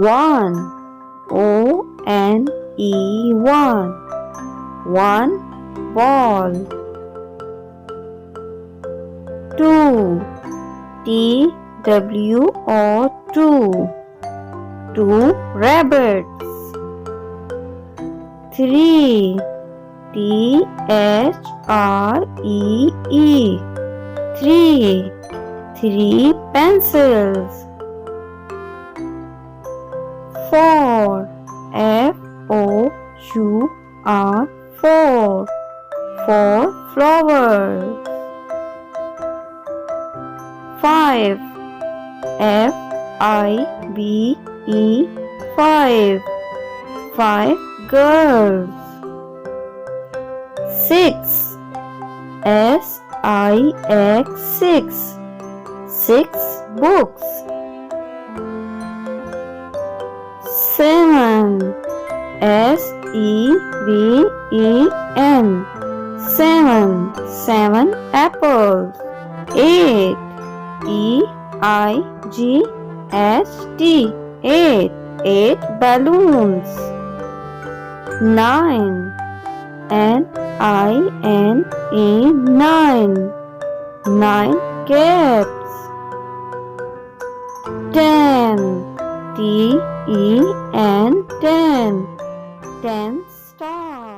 One. O-N-E, one. One ball. Two. T-W-O, two. Two rabbits. Three. T-H-R-E-E, three. Three pencils. Four. F-O-U-R, four. Four flowers. Five. F-I-V-E, five. Five girls. Six. S-I-X, six. Six books. Seven. S-E-V-E-N, seven. Seven apples. Eight. E-I-G-H-T, eight. Eight balloons. Nine. N-I-N-E, nine. Nine caps. 10. T-E-N, 10. 10 stars.